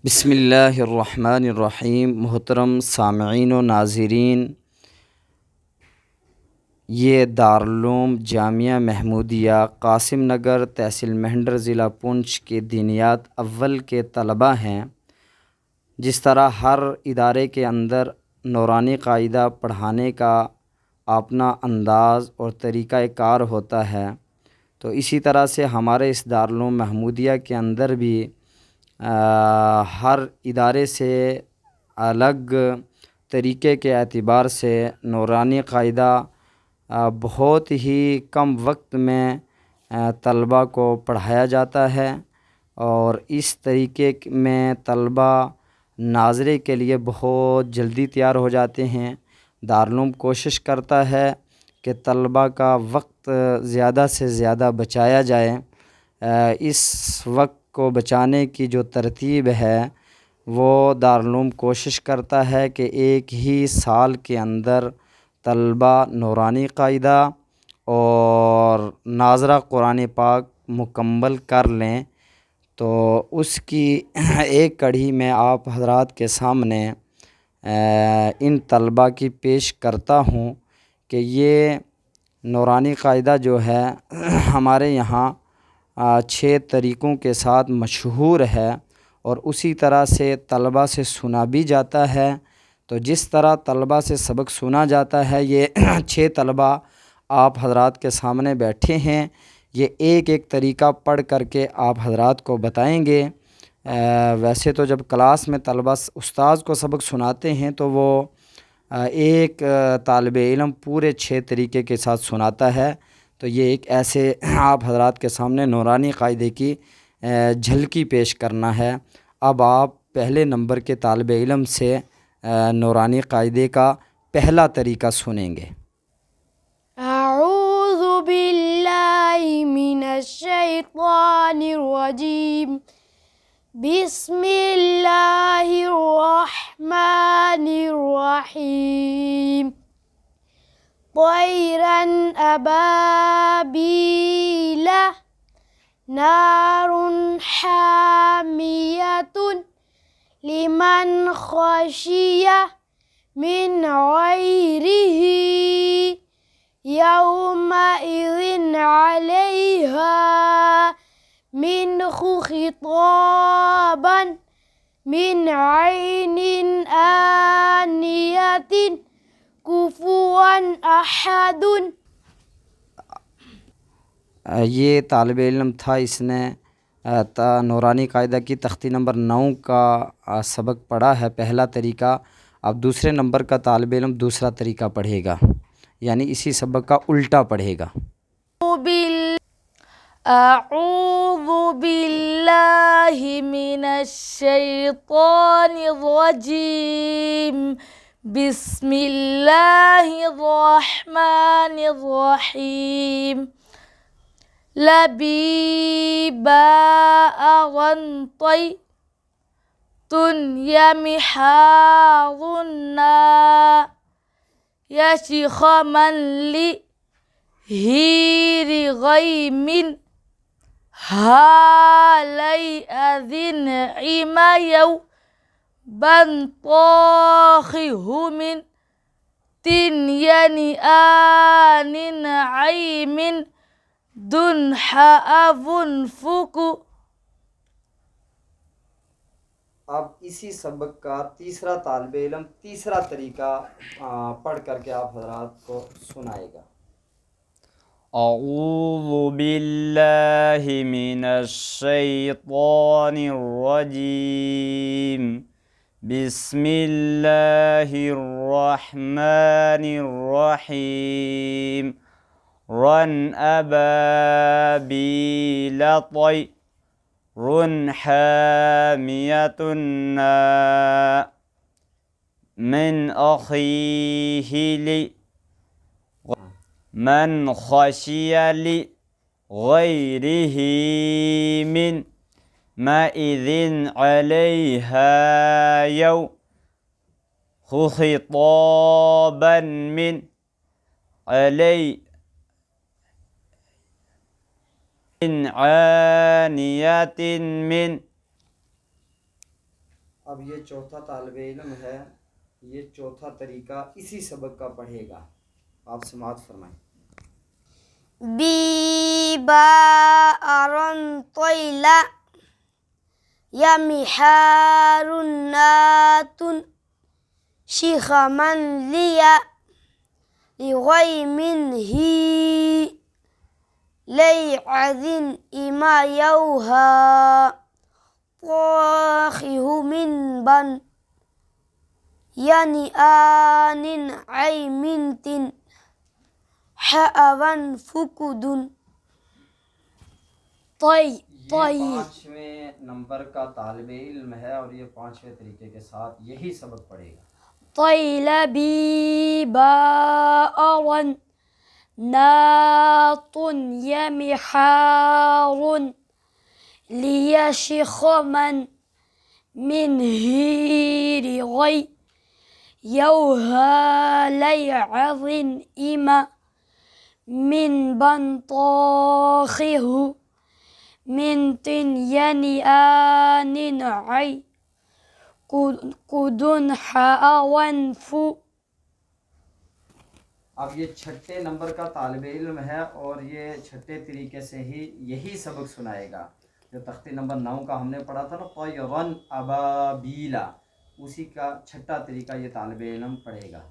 बिस्मिल्लाहिर्रहमानिर्रहीम। मोहतरम सामईन व नाज़रीन, ये दारुल जामिया महमूदिया कासिम नगर तहसील मेहंडर ज़िला पुंछ के दीनियात अव्वल के तलबा हैं। जिस तरह हर इदारे के अंदर नूरानी क़ाइदा पढ़ाने का अपना अंदाज़ और तरीक़ा कार होता है, तो इसी तरह से हमारे इस दारुल महमूदिया के अंदर भी हर इदारे से अलग तरीक़े के एतबार से नूरानी क़ाइदा बहुत ही कम वक्त में तलबा को पढ़ाया जाता है। और इस तरीक़े में तलबा नाज़रे के लिए बहुत जल्दी तैयार हो जाते हैं। दारुल कोशिश करता है कि तलबा का वक्त ज़्यादा से ज़्यादा बचाया जाए। इस वक्त को बचाने की जो तरतीब है वो दारुल कोशिश करता है कि एक ही साल के अंदर तलबा नूरानी क़ाइदा और नाज़रा कुरान पाक मुकम्मल कर लें। तो उसकी एक कड़ी मैं आप हज़रात के सामने इन तलबा की पेश करता हूँ कि ये नूरानी क़ाइदा जो है हमारे यहाँ 6 तरीक़ों के साथ मशहूर है और उसी तरह से तलबा से सुना भी जाता है। तो जिस तरह तलबा से सबक सुना जाता है, ये 6 तलबा आप हज़रात के सामने बैठे हैं। ये एक एक तरीक़ा पढ़ करके आप हज़रात को बताएंगे। वैसे तो जब क्लास में तलबा उस्ताद को सबक सुनाते हैं तो वो एक तालिब इल्म पूरे 6 तरीक़े के साथ सुनाता है। तो ये एक ऐसे आप हज़रात के सामने नूरानी क़ाइदे की झलकी पेश करना है। अब आप पहले नंबर के तालिब इल्म से नूरानी क़ाइदे का पहला तरीक़ा सुनेंगे। अऊज़ु बिल्लाहि मिनश शैतानिर रजीम। बिस्मिल्लाहिर रहमानिर रहीम। तैरन अबाबीला नारुन हामियतुन लिमन खशिया मिन गैरिही यौमइज़िन अलैहा मिनहु खिताबन मिन ऐनिन आनियतिन कुफुवन अहदुन। ये तालिब इल्म था, इसने नूरानी क़ाइदा की तख्ती नंबर 9 का सबक पढ़ा है, पहला तरीक़ा। अब दूसरे नंबर का तालिब इल्म दूसरा तरीक़ा पढ़ेगा, यानी इसी सबक का उल्टा पढ़ेगा। अऊज़ु बिल्लाहि मिनश शैतानिर रजीम। बिस्मिल्लाहिर रहमानिर रहीम। लबीबा अगंतुन यमिहारुन्ना यशिखमन लि हीरि गैमिन हालै अज़िन इमायौ बंतोखिहुमिन तिन्यनि आनिन आइमिन दुन्हा अवुनफुकु। अब इसी सबक का तीसरा तालिब इल्म तीसरा तरीक़ा पढ़ करके आप हज़रात को सुनाएगा। अऊज़ु बिल्लाहि मिनश शैतानिर रजीम। बिस्मिल्लाहिर रहमानिर रहीम। रन अबाबीला तैरुन हामियतुन मिन अखीहि लि मन खशिया लि गैरिही मिन मइज़िन अलैहा यौम खिताबन मिन आनियतिन मिन अब ये चौथा तालिब इल्म है, ये चौथा तरीका इसी सबक का पढ़ेगा। आप समाअत फरमाएं। बिबारन तोइला या मिहारुन्नातुन शिखमन लिया लिगैमिन ही लैअदिन इमा यौहा ताखिहु मिन बन यानी आनिन आइमिनतिन हावन फुकुदुन। ये 5वें नंबर का तालिब इल्म है और ये 5वें तरीके के साथ यही सबक पढ़ेगा। طيل بيباء ناط يمحار ليشخ من هير غي يوها ليعظ إما من بنطاخه من تنين آن عي कुदुन हावन फु। अब ये छठे नंबर का तालिब इल्म है और ये छठे तरीके से ही यही सबक सुनाएगा जो तख्ती नंबर 9 का हमने पढ़ा था ना, तयरन अबाबीला, उसी का छठा तरीका ये तालिब इल्म पढ़ेगा।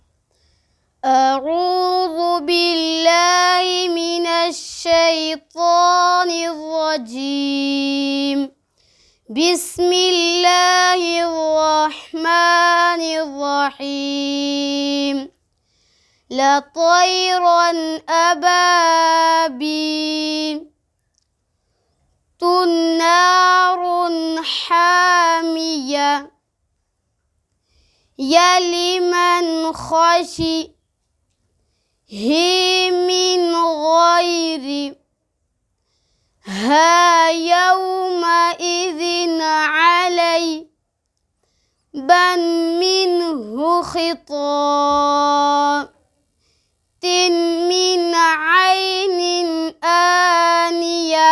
अऊज़ु बिल्लाहि मिनश शैतानिर रजीम। बिस्मिल्लाहिर्रहमानिर्रहीम। लतैरन अबाबील तुन्नारुन हामिया यलिमन खशी ही मिन गैरी हा यौमइज़िन अलै बन मिन्हु खितातिन मिन ऐनिन आनिया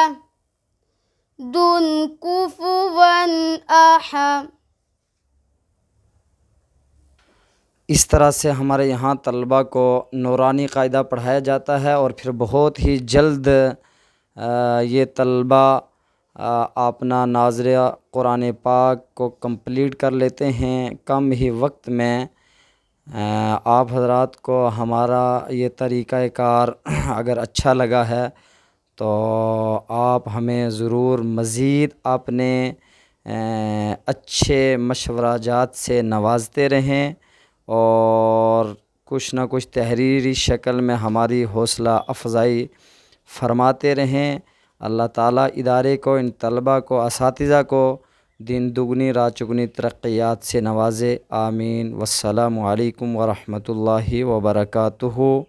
दुन कुफुवन अहद। इस तरह से हमारे यहाँ तलबा को नूरानी क़ायदा पढ़ाया जाता है और फिर बहुत ही जल्द ये तलबा अपना नाज़िरा कुरान पाक को कंप्लीट कर लेते हैं कम ही वक्त में। आप हज़रात को हमारा ये तरीक़ा कार अगर अच्छा लगा है तो आप हमें ज़रूर मज़ीद अपने अच्छे मशवराजात से नवाजते रहें और कुछ ना कुछ तहरीरी शक्ल में हमारी हौसला अफ़ज़ाई फ़रमाते रहें। अल्लाह ताला इदारे को, इन तलबा को, असातिज़ा को दिन दुगनी रात चुगनी तरक्यात से नवाज़े। आमीन। वस्सलामु अलैकुम व रहमतुल्लाहि व बरकातुहू।